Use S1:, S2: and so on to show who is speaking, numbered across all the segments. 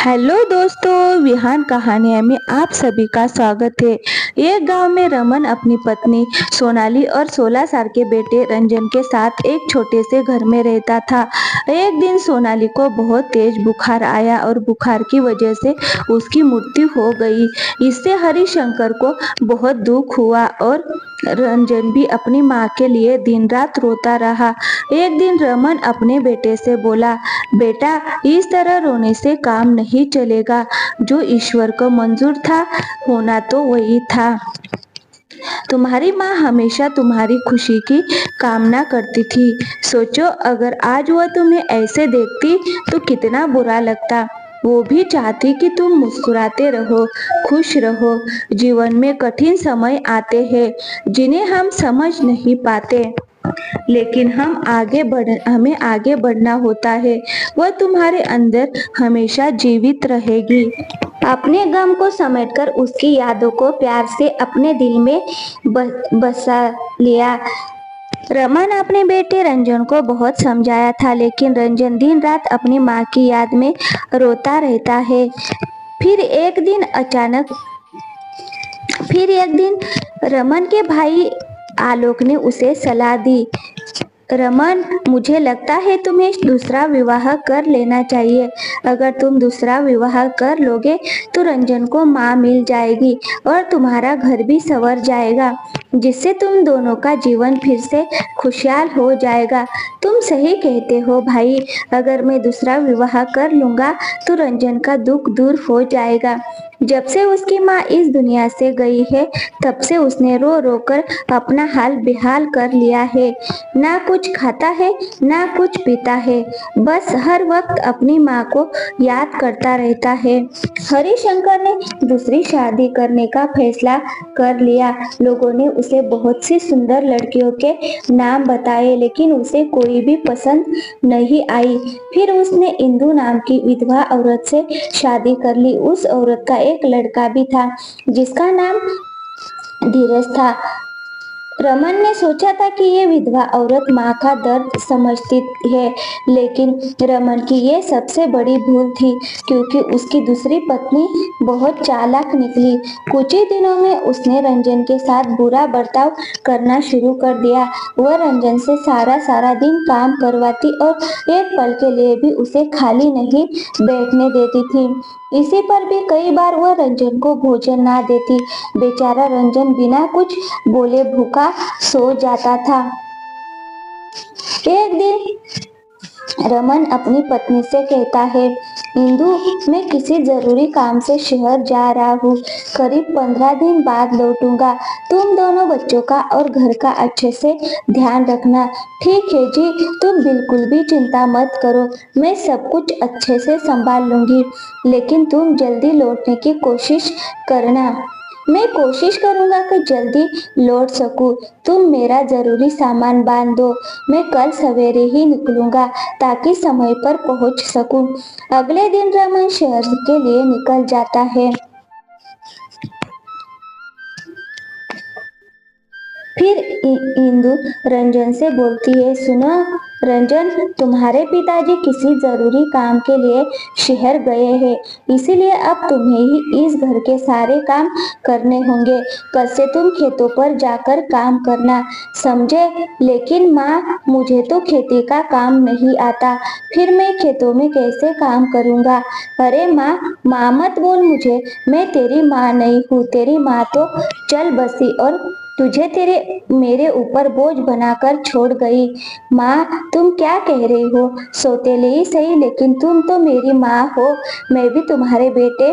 S1: Hello दोस्तों, विहान कहानियाँ में आप सभी का स्वागत है। एक गांव में रमन अपनी पत्नी सोनाली और 16 साल के बेटे रंजन के साथ एक छोटे से घर में रहता था। एक दिन सोनाली को बहुत तेज बुखार आया और बुखार की वजह से उसकी मृत्यु हो गई। इससे हरिशंकर को बहुत दुख हुआ और रंजन भी अपनी माँ के लिए दिन रात रोता रहा। एक दिन रमन अपने बेटे से बोला, बेटा, इस तरह रोने से काम नहीं चलेगा। जो ईश्वर को मंजूर था होना तो वही था। तुम्हारी माँ हमेशा तुम्हारी खुशी की कामना करती थी। सोचो, अगर आज वह तुम्हें ऐसे देखती तो कितना बुरा लगता। वो भी चाहती कि तुम मुस्कुराते रहो, खुश रहो। जीवन में कठिन समय आते हैं जिन्हें हम समझ नहीं पाते, लेकिन हमें आगे बढ़ना होता है। वह तुम्हारे अंदर हमेशा जीवित रहेगी। अपने गम को समेटकर उसकी यादों को प्यार से अपने दिल में बसा लिया। रमन अपने बेटे रंजन को बहुत समझाया था, लेकिन रंजन दिन रात अपनी माँ की याद में रोता रहता है। फिर एक दिन रमन के भाई आलोक ने उसे सलाह दी, रमन, मुझे लगता है तुम्हें दूसरा विवाह कर लेना चाहिए। अगर तुम दूसरा विवाह कर लोगे तो रंजन को माँ मिल जाएगी और तुम्हारा घर भी संवर जाएगा, जिससे तुम दोनों का जीवन फिर से खुशहाल हो जाएगा। तुम सही कहते हो भाई, अगर मैं दूसरा विवाह कर लूंगा तो रंजन का दुख दूर हो जाएगा। जब से उसकी माँ इस दुनिया से गई है, तब से उसने रो रो कर अपना हाल बेहाल कर लिया है। ना कुछ खाता है, ना कुछ पीता है, बस हर वक्त अपनी माँ को याद करता रहता है। हरिशंकर ने दूसरी शादी करने का फैसला कर लिया। लोगों ने उसे बहुत सी सुंदर लड़कियों के नाम बताए, लेकिन उसे कोई भी पसंद नहीं आई। फिर उसने इंदु नाम की विधवा औरत से शादी कर ली। उस औरत का एक लड़का भी था, जिसका नाम धीरज था। रमन ने सोचा था कि ये विधवा औरत माँ का दर्द समझती है, लेकिन रमन की ये सबसे बड़ी भूल थी, क्योंकि उसकी दूसरी पत्नी बहुत चालाक निकली। कुछ ही दिनों में उसने रंजन के साथ बुरा बर्ताव करना शुरू कर दिया। वह रंजन से सारा दिन काम करवाती और एक पल के लिए भी उसे खाली नहीं बैठने देती थी। इसी पर भी कई बार वह रंजन को भोजन ना देती। बेचारा रंजन बिना कुछ बोले भूखा सो जाता था। एक दिन रमन अपनी पत्नी से कहता है, इंदु, मैं किसी जरूरी काम से शहर जा रहा हूँ। करीब 15 दिन बाद लौटूंगा। तुम दोनों बच्चों का और घर का अच्छे से ध्यान रखना। ठीक है जी, तुम बिल्कुल भी चिंता मत करो, मैं सब कुछ अच्छे से संभाल लूंगी, लेकिन तुम जल्दी लौटने की कोशिश करना। मैं कोशिश करूंगा कि जल्दी लौट सकूं। तुम मेरा जरूरी सामान बांध दो, मैं कल सवेरे ही निकलूंगा ताकि समय पर पहुंच सकूं। अगले दिन रमन शहर के लिए निकल जाता है। फिर इंदु रंजन से बोलती है, सुनो रंजन, तुम्हारे पिताजी किसी जरूरी काम के लिए शहर गए हैं, इसीलिए अब तुम्हें ही इस घर के सारे काम करने होंगे। कल से तुम खेतों पर जाकर काम करना, समझे? लेकिन माँ, मुझे तो खेती का काम नहीं आता, फिर मैं खेतों में कैसे काम करूँगा? अरे माँ, माँ मत बोल मुझे, मैं तेरी माँ नहीं हूँ। तेरी माँ तो चल बसी और तुझे मेरे ऊपर बोझ बनाकर छोड़ गई। माँ, तुम क्या कह रही हो? सौतेली ही सही, लेकिन तुम तो मेरी माँ हो। मैं भी तुम्हारे बेटे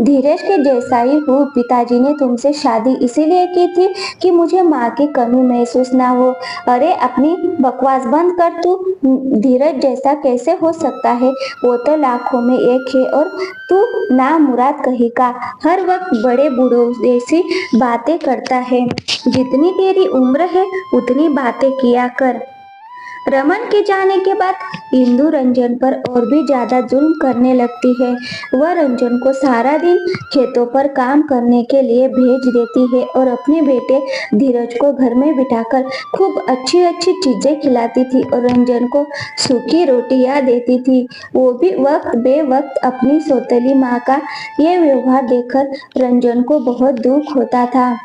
S1: धीरज के जैसा ही हूँ। पिताजी ने तुमसे शादी इसीलिए की थी कि मुझे माँ की कमी महसूस ना हो। अरे अपनी बकवास बंद कर, तू धीरज जैसा कैसे हो सकता है? वो तो लाखों में एक है और तू ना मुराद कहीं का, हर वक्त बड़े बूढ़ों जैसी बातें करता है। जितनी तेरी उम्र है उतनी बातें किया कर। रमन के जाने के बाद इंदु रंजन पर और भी ज्यादा जुल्म करने लगती है। वह रंजन को सारा दिन खेतों पर काम करने के लिए भेज देती है और अपने बेटे धीरज को घर में बिठाकर खूब अच्छी अच्छी चीजें खिलाती थी और रंजन को सूखी रोटियां देती थी। वो भी वक्त बे वक्त। अपनी सौतेली माँ का ये व्यवहार देखकर रंजन को बहुत दुख होता था।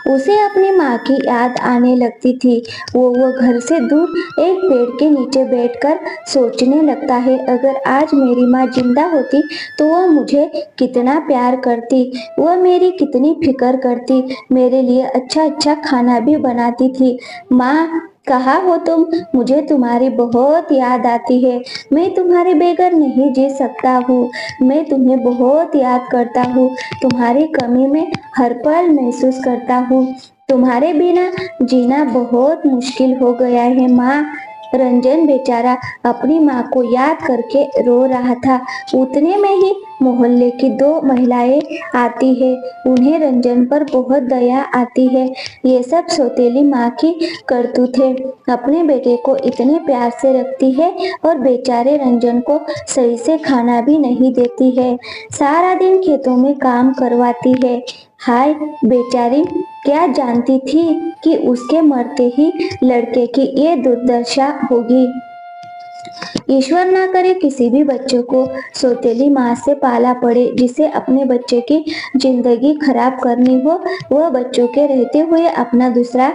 S1: उसे अपनी माँ की याद आने लगती थी। वो घर से दूर एक पेड़ के नीचे बैठकर सोचने लगता है, अगर आज मेरी माँ जिंदा होती तो वह मुझे कितना प्यार करती, वह मेरी कितनी फिक्र करती, मेरे लिए अच्छा अच्छा खाना भी बनाती थी। माँ कहाँ हो तुम? मुझे तुम्हारी बहुत याद आती है। मैं तुम्हारे बगैर नहीं जी सकता हूँ। मैं तुम्हें बहुत याद करता हूँ। तुम्हारी कमी में हर पल महसूस करता हूँ। तुम्हारे बिना जीना बहुत मुश्किल हो गया है माँ। रंजन बेचारा अपनी माँ को याद करके रो रहा था। उतने में ही मोहल्ले की दो महिलाएं आती है। उन्हें रंजन पर बहुत दया आती है। ये सब सौतेली माँ की करतूत है। अपने बेटे को इतने प्यार से रखती है और बेचारे रंजन को सही से खाना भी नहीं देती है। सारा दिन खेतों में काम करवाती है। हाय बेचारी, क्या जानती थी कि उसके मरते ही लड़के की ये दुर्दशा होगी। ईश्वर ना करे किसी भी बच्चे को सौतेली माँ से पाला पड़े जिसे अपने बच्चे की जिंदगी खराब करनी हो, वह बच्चों के रहते हुए अपना दूसरा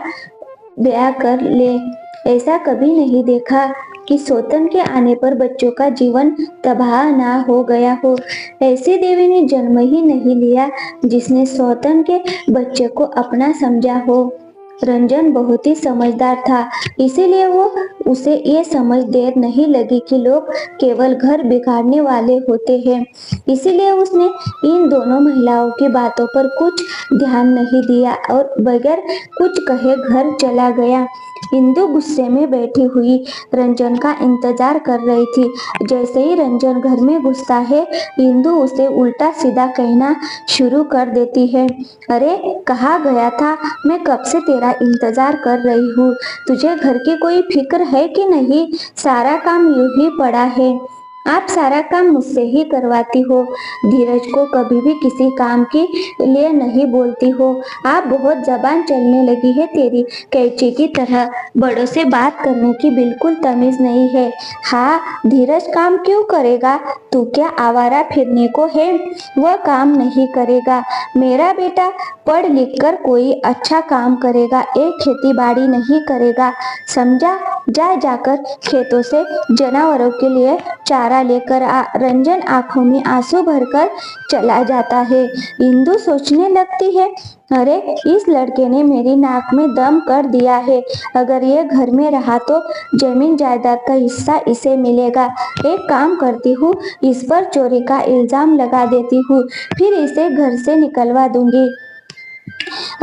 S1: ब्याह कर ले। ऐसा कभी नहीं देखा कि सौतन के आने पर बच्चों का जीवन तबाह ना हो गया हो। ऐसी देवी ने जन्म ही नहीं लिया जिसने सौतन के बच्चे को अपना समझा हो। रंजन बहुत ही समझदार था, इसीलिए उसे ये समझ देर नहीं लगी कि लोग केवल घर बिगाड़ने वाले होते हैं। इसीलिए उसने इन दोनों महिलाओं की बातों पर कुछ ध्यान नहीं दिया और बगैर कुछ कहे घर चला गया। इंदु गुस्से में बैठी हुई रंजन का इंतजार कर रही थी। जैसे ही रंजन घर में घुसता है, इंदु उसे उल्टा सीधा कहना शुरू कर देती है। अरे कहाँ गया था? मैं कब से तेरा इंतजार कर रही हूँ। तुझे घर की कोई फिक्र है कि नहीं? सारा काम यूं ही पड़ा है। आप सारा काम मुझसे ही करवाती हो। धीरज को कभी भी किसी काम के लिए नहीं बोलती हो। आप बहुत जबान चलने लगी है तेरी, कैंची की तरह। बड़ों से बात करने की बिल्कुल तमीज नहीं है। हाँ, धीरज काम क्यों करेगा? तू क्या आवारा फिरने को है? वह काम नहीं करेगा। मेरा बेटा पढ़ लिख कर कोई अच्छा काम करेगा, एक खेती बाड़ी नहीं करेगा, समझा? जाकर खेतों से जानवरों के लिए चारा लेकर आ। रंजन आंखों में आंसू भरकर चला जाता है। इंदु सोचने लगती है, अरे इस लड़के ने मेरी नाक में दम कर दिया है। अगर ये घर में रहा तो जमीन जायदाद का हिस्सा इसे मिलेगा। एक काम करती हूँ, इस पर चोरी का इल्जाम लगा देती हूँ, फिर इसे घर से निकलवा दूंगी।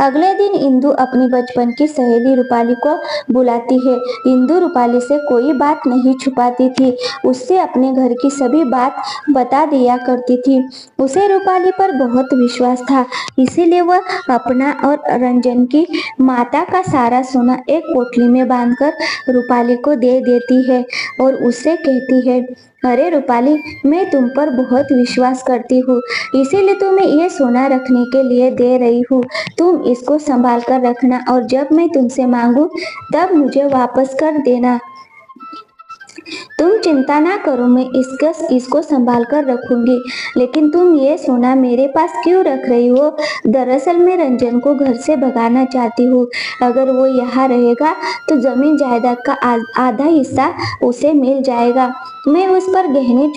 S1: अगले दिन इंदु अपनी बचपन की सहेली रूपाली को बुलाती है। इंदु रूपाली से कोई बात नहीं छुपाती थी, उससे अपने घर की सभी बात बता दिया करती थी। उसे रूपाली पर बहुत विश्वास था, इसीलिए वह अपना और रंजन की माता का सारा सोना एक पोटली में बांधकर रूपाली को दे देती है और उससे कहती है, अरे रूपाली, मैं तुम पर बहुत विश्वास करती हूँ, इसीलिए तुम्हें ये सोना रखने के लिए दे रही हूँ। तुम इसको संभाल कर रखना और जब मैं तुमसे मांगू तब मुझे वापस कर देना। तुम चिंता ना करो, मैं इसको संभाल कर रखूंगी। लेकिन तुम ये सोना मेरे पास क्यों रख रही हो? दरअसल मैं रंजन को घर से भगाना चाहती हूँ। अगर वो यहाँ रहेगा तो जमीन जायदाद का आधा हिस्सा उसे मिल जाएगा। मैं उस पर गहने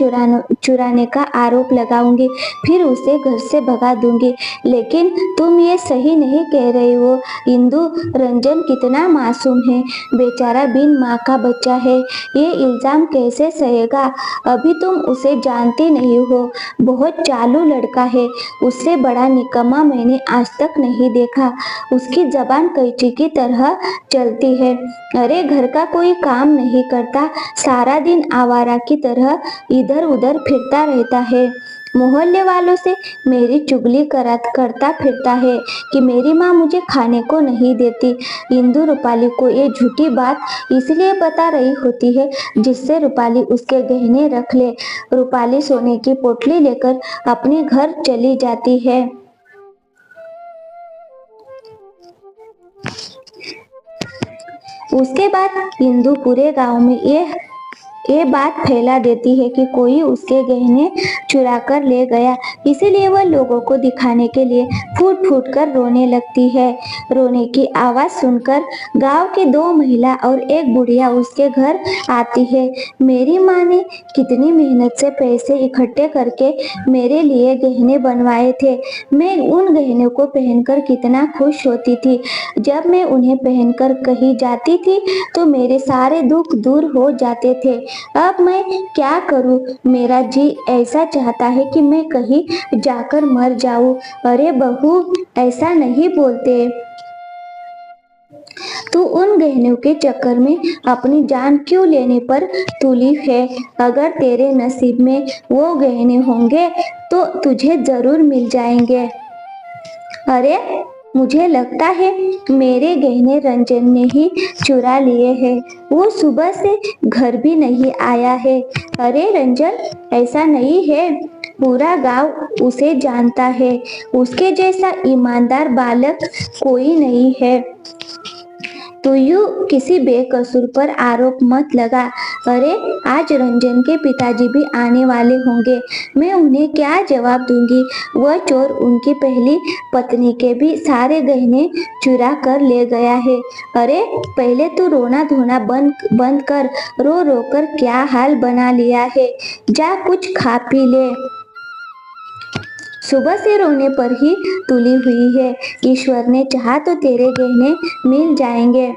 S1: चुराने का आरोप लगाऊंगी, फिर उसे घर से भगा दूंगी। लेकिन तुम ये सही नहीं कह रही हो इंदु। रंजन कितना मासूम है, बेचारा बिन माँ का बच्चा है। ये इल्जाम कैसे सहेगा? अभी तुम उसे जानती नहीं हो, बहुत चालू लड़का है। उससे बड़ा निकम्मा मैंने आज तक नहीं देखा। उसकी जबान कैंची की तरह चलती है। अरे घर का कोई काम नहीं करता, सारा दिन आवारा की तरह इधर उधर फिरता रहता है। मोहल्ले वालों से मेरी चुगली करता फिरता है कि मेरी माँ मुझे खाने को नहीं देती। इंदु रूपाली को ये झूठी बात इसलिए बता रही होती है जिससे रूपाली उसके गहने रख ले। रूपाली सोने की पोटली लेकर अपने घर चली जाती है। उसके बाद इंदु पूरे गांव में ये बात फैला देती है कि कोई उसके गहने चुरा कर ले गया। इसीलिए वह लोगों को दिखाने के लिए फूट फूट कर रोने लगती है। रोने की आवाज सुनकर गांव की 2 महिला और एक बुढ़िया उसके घर आती है। मेरी माँ ने कितनी मेहनत से पैसे इकट्ठे करके मेरे लिए गहने बनवाए थे। मैं उन गहनों को पहनकर कितना खुश होती थी। जब मैं उन्हें पहनकर कहीं जाती थी तो मेरे सारे दुख दूर हो जाते थे। अब मैं क्या करूं? मेरा जी ऐसा चाहता है कि मैं कहीं जाकर मर जाऊं। अरे बहू, ऐसा नहीं बोलते। तू उन गहनों के चक्कर में अपनी जान क्यों लेने पर तुली है? अगर तेरे नसीब में वो गहने होंगे तो तुझे जरूर मिल जाएंगे। अरे, मुझे लगता है मेरे गहने रंजन ने ही चुरा लिए हैं। वो सुबह से घर भी नहीं आया है। अरे रंजन, ऐसा नहीं है, पूरा गांव उसे जानता है। उसके जैसा ईमानदार बालक कोई नहीं है। तो यूं किसी बेकसूर पर आरोप मत लगा। अरे, आज रंजन के पिताजी भी आने वाले होंगे। मैं उन्हें क्या जवाब दूंगी? वह चोर उनकी पहली पत्नी के भी सारे गहने चुरा कर ले गया है। अरे, पहले तू रोना धोना बंद कर। रो रो कर क्या हाल बना लिया है। जा कुछ खा पी ले। सुबह से रोने पर ही तुली हुई है। ईश्वर ने चाहा तो तेरे गहने मिल जाएंगे।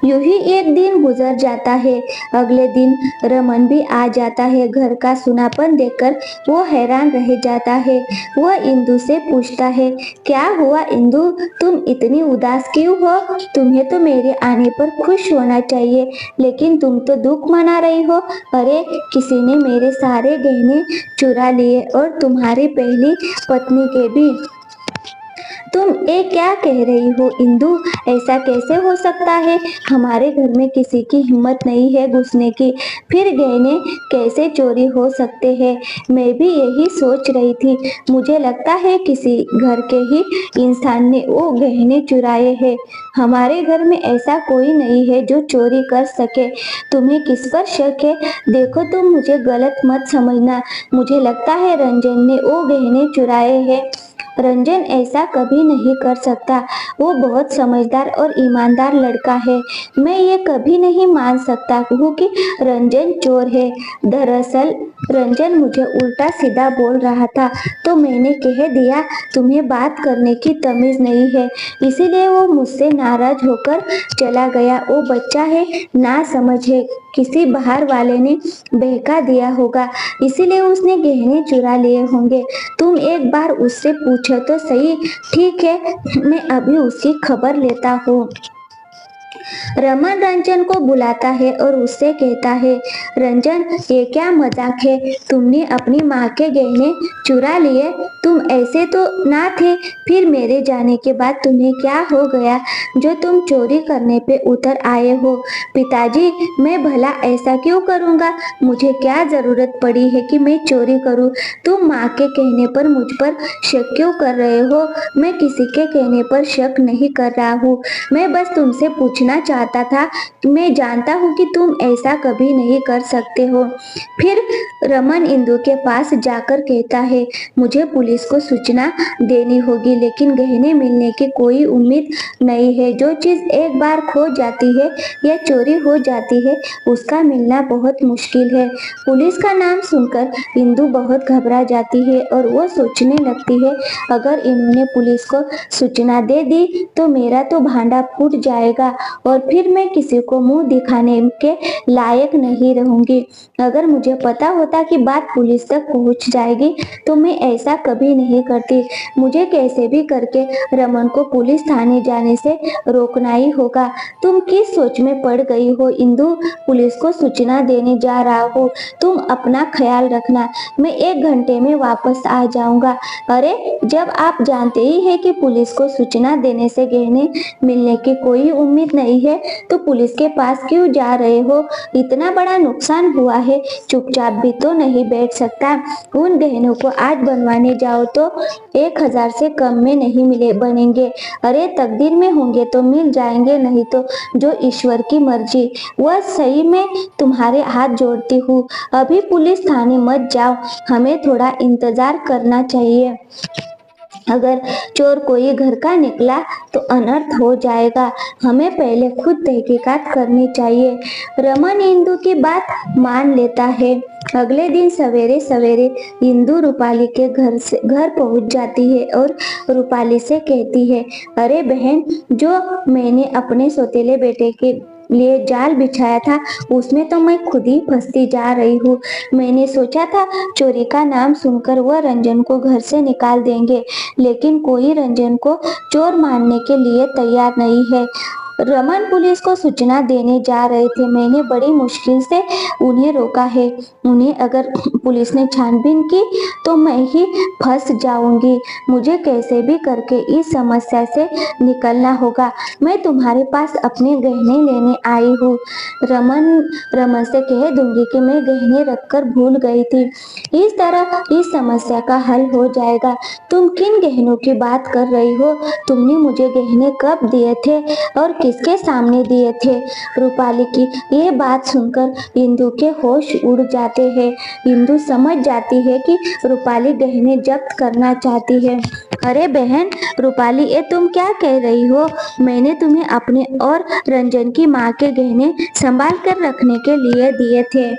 S1: यूं ही एक दिन गुजर जाता है। अगले दिन रमन भी आ जाता है। घर का सुनापन देखकर वो हैरान रह जाता है। वह इंदु से पूछता है, क्या हुआ इंदु, तुम इतनी उदास क्यों हो? तुम्हें तो मेरे आने पर खुश होना चाहिए, लेकिन तुम तो दुख मना रही हो। अरे, किसी ने मेरे सारे गहने चुरा लिए और तुम्हारी पहली पत्नी के भी। तुम ये क्या कह रही हो इंदु? ऐसा कैसे हो सकता है? हमारे घर में किसी की हिम्मत नहीं है घुसने की, फिर गहने कैसे चोरी हो सकते हैं? मैं भी यही सोच रही थी। मुझे लगता है किसी घर के ही इंसान ने वो गहने चुराए हैं। हमारे घर में ऐसा कोई नहीं है जो चोरी कर सके। तुम्हें किस पर शक है? देखो, तुम मुझे गलत मत समझना। मुझे लगता है रंजन ने वो गहने चुराए हैं। रंजन ऐसा कभी नहीं कर सकता। वो बहुत समझदार और ईमानदार लड़का है। मैं ये कभी नहीं मान सकता हूँ कि रंजन चोर है। दरअसल रंजन मुझे उल्टा सीधा बोल रहा था, तो मैंने कह दिया तुम्हें बात करने की तमीज नहीं है, इसीलिए वो मुझसे नाराज होकर चला गया। वो बच्चा है, ना समझ है, किसी बाहर वाले ने बहका दिया होगा, इसीलिए उसने गहने चुरा लिए होंगे। तुम एक बार उससे पूछो तो सही। ठीक है, मैं अभी उसकी खबर लेता हूँ। रमन रंजन को बुलाता है और उससे कहता है, रंजन, ये क्या मजाक है? तुमने अपनी माँ के गहने चुरा लिए? तुम ऐसे तो ना थे। फिर मेरे जाने के बाद तुम्हें क्या हो गया जो तुम चोरी करने पे उतर आए हो? पिताजी, मैं भला ऐसा क्यों करूँगा? मुझे क्या जरूरत पड़ी है कि मैं चोरी करूँ? तुम माँ के कहने पर मुझ पर शक क्यों कर रहे हो? मैं किसी के कहने पर शक नहीं कर रहा हूँ। मैं बस तुमसे पूछना चाहता था। मैं जानता हूँ कि तुम ऐसा कभी नहीं कर सकते हो। फिर रमन इंदु के पास जाकर कहता है, मुझे पुलिस को सूचना देनी होगी, लेकिन गहने मिलने की कोई उम्मीद नहीं है। जो चीज एक बार खो जाती है या चोरी हो जाती है, उसका मिलना बहुत मुश्किल है। पुलिस का नाम सुनकर इंदु बहुत घबरा जाती है और वो सोचने लगती है, अगर इन्होंने पुलिस को सूचना दे दी तो मेरा तो भांडा फूट जाएगा और फिर मैं किसी को मुंह दिखाने के लायक नहीं रहूंगी। अगर मुझे पता होता कि बात पुलिस तक पहुंच जाएगी तो मैं ऐसा कभी नहीं करती। मुझे कैसे भी करके रमन को पुलिस थाने जाने से रोकना ही होगा। तुम किस सोच में पड़ गई हो इंदु? पुलिस को सूचना देने जा रहा हूँ, तुम अपना ख्याल रखना। मैं 1 घंटे में वापस आ जाऊंगा। अरे, जब आप जानते ही हैं कि पुलिस को सूचना देने से गहने मिलने की कोई उम्मीद नहीं है तो पुलिस के पास क्यों जा रहे हो? इतना बड़ा नुकसान हुआ है, चुपचाप भी तो नहीं बैठ सकता। उन गहनों को आज बनवाने जाओ तो 1000 से कम में नहीं मिले बनेंगे। अरे, तकदीर में होंगे तो मिल जाएंगे, नहीं तो जो ईश्वर की मर्जी। वह सही में तुम्हारे हाथ जोड़ती हूँ, अभी पुलिस थाने मत जाओ, हमें थोड़ा इंतजार करना चाहिए। अगर चोर कोई घर का निकला तो अनर्थ हो जाएगा। हमें पहले खुद तहकीकात करनी चाहिए। रमन इंदु की बात मान लेता है। अगले दिन सवेरे सवेरे इंदु रूपाली के घर पहुंच जाती है और रूपाली से कहती है, अरे बहन, जो मैंने अपने सौतेले बेटे के लिए जाल बिछाया था उसमें तो मैं खुद ही फंसती जा रही हूँ। मैंने सोचा था चोरी का नाम सुनकर वह रंजन को घर से निकाल देंगे, लेकिन कोई रंजन को चोर मानने के लिए तैयार नहीं है। रमन पुलिस को सूचना देने जा रहे थे, मैंने बड़ी मुश्किल से उन्हें रोका है। उन्हें अगर पुलिस ने छानबीन की तो मैं ही फंस जाऊंगी। मुझे कैसे भी करके इस समस्या से निकलना होगा। मैं तुम्हारे पास अपने गहने लेने आई हूँ। रमन से कह दूंगी कि मैं गहने रखकर भूल गई थी। इस तरह इस समस्या का हल हो जाएगा। तुम किन गहनों की बात कर रही हो? तुमने मुझे गहने कब दिए थे और किसके सामने दिए थे? रूपाली की ये बात सुनकर इंदु के होश उड़ जाते हैं। इंदु समझ जाती है कि रूपाली गहने जब्त करना चाहती है। अरे बहन रूपाली, ये तुम क्या कह रही हो? मैंने तुम्हें अपने और रंजन की माँ के गहने संभाल कर रखने के लिए दिए थे।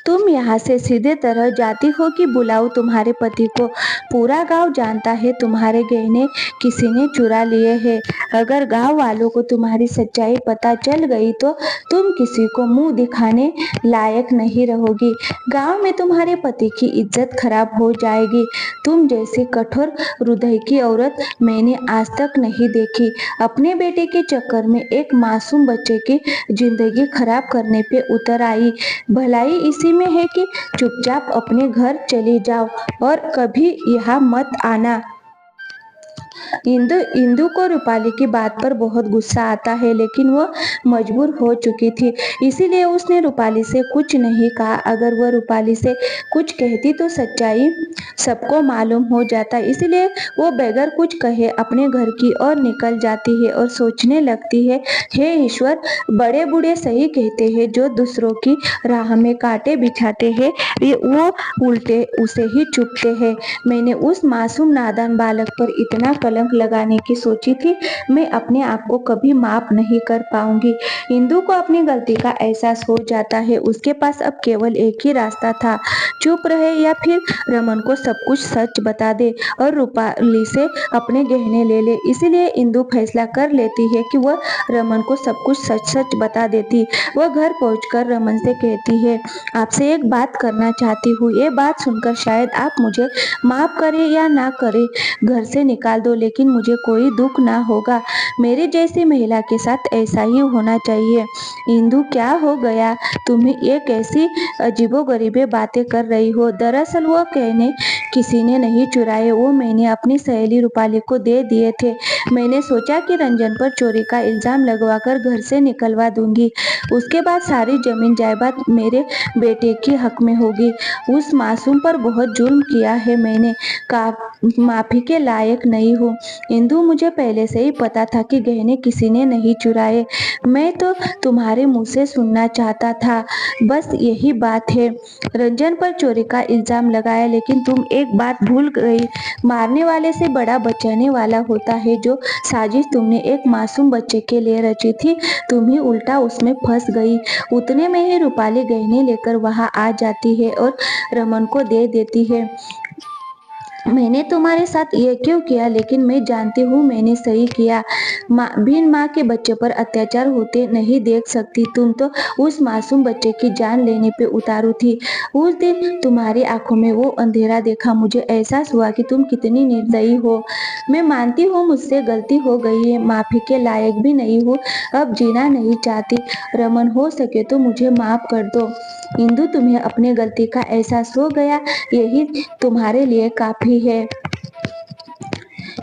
S1: तुम यहाँ से सीधे तरह जाती हो कि बुलाऊं तुम्हारे पति को? पूरा गांव जानता है तुम्हारे गहने किसी ने चुरा लिए हैं। अगर गांव वालों को तुम्हारी सच्चाई पता चल गई तो तुम किसी को मुंह दिखाने लायक नहीं रहोगी। गांव में तुम्हारे पति की इज्जत खराब हो जाएगी। तुम जैसी कठोर हृदय की औरत मैंने आज तक नहीं देखी। अपने बेटे के चक्कर में एक मासूम बच्चे की जिंदगी खराब करने पे उतर आई। भलाई इसी में है कि चुपचाप अपने घर चली जाओ और कभी यहाँ मत आना। इंदु को रूपाली की बात पर बहुत गुस्सा आता है, लेकिन वह मजबूर हो चुकी थी, इसीलिए उसने रूपाली से कुछ नहीं कहा। अगर वह रूपाली से कुछ कहती तो सच्चाई सबको मालूम हो जाता, इसलिए वो बगैर कुछ कहे अपने घर की ओर निकल जाती है और सोचने लगती है, हे ईश्वर, बड़े बूढ़े सही कहते हैं, जो दूसरों की राह में कांटे बिछाते हैं वो उल्टे उसे ही चुभते हैं। मैंने उस मासूम नादान बालक पर इतना कलंक लगाने की सोची थी, मैं अपने आप को कभी माफ नहीं कर पाऊंगी। इंदु को अपनी गलती का एहसास हो जाता है। उसके पास अब केवल एक ही रास्ता था, चुप रहे या फिर रमन को सब कुछ सच बता दे और रूपाली से अपने गहने ले ले। इसीलिए इंदु फैसला कर लेती है कि वह रमन को सब कुछ सच सच बता देती। वह घर पहुंचकर रमन से कहती है, आपसे एक बात करना चाहती हूँ। ये बात सुनकर शायद आप मुझे माफ करें या ना करें, घर से निकाल दो, लेकिन मुझे कोई दुख ना होगा। मेरी जैसी महिला के साथ ऐसा ही होना चाहिए। इंदु, क्या हो गया? तुम्हें ये कैसी अजीबोगरीबे बातें कर रही हो? दरअसल वो कहने किसी ने नहीं चुराए, वो मैंने अपनी सहेली रूपाली को दे दिए थे। मैंने सोचा कि रंजन पर चोरी का इल्जाम लगवाकर घर से निकलवा दूंगी, उसके बाद सारी जमीन जायदाद मेरे बेटे के हक में होगी। उस मासूम पर बहुत जुल्म किया है मैंने, माफी के लायक नहीं हूँ। इंदु, मुझे पहले से ही पता था कि गहने किसी ने नहीं चुराए, मैं तो तुम्हारे मुंह से सुनना चाहता था, बस यही बात है। रंजन पर चोरी का इल्जाम लगाया, लेकिन तुम एक बात भूल गई, मारने वाले से बड़ा बचाने वाला होता है। जो साजिश तुमने एक मासूम बच्चे के लिए रची थी, तुम ही उल्टा उसमें फंस गई। उतने में ही रूपाली गहने लेकर वहां आ जाती है और रमन को दे देती है। मैंने तुम्हारे साथ ये क्यों किया, लेकिन मैं जानती हूँ मैंने सही किया। बिन माँ के बच्चे पर अत्याचार होते नहीं देख सकती। तुम तो उस मासूम बच्चे की जान लेने पे उतारू थी। उस दिन तुम्हारी आंखों में वो अंधेरा देखा, मुझे एहसास हुआ कि तुम कितनी निर्दयी हो। मैं मानती हूँ मुझसे गलती हो गई है, माफी के लायक भी नहीं हूँ, अब जीना नहीं चाहती। रमन, हो सके तो मुझे माफ कर दो। इंदु, तुम्हें अपने गलती का एहसास हो गया, यही तुम्हारे लिए काफी है।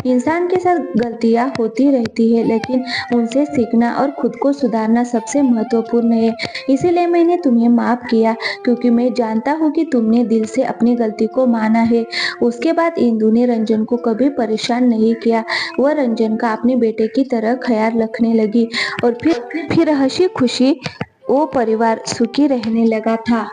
S1: इंसान के साथ गलतियां होती रहती है, लेकिन उनसे सीखना और खुद को सुधारना सबसे महत्वपूर्ण है। इसीलिए मैंने तुम्हें माफ किया, क्योंकि मैं जानता हूँ कि तुमने दिल से अपनी गलती को माना है। उसके बाद इंदु ने रंजन को कभी परेशान नहीं किया। वह रंजन का अपने बेटे की तरह ख्याल रखने लगी और फिर हंसी खुशी वो परिवार सुखी रहने लगा था।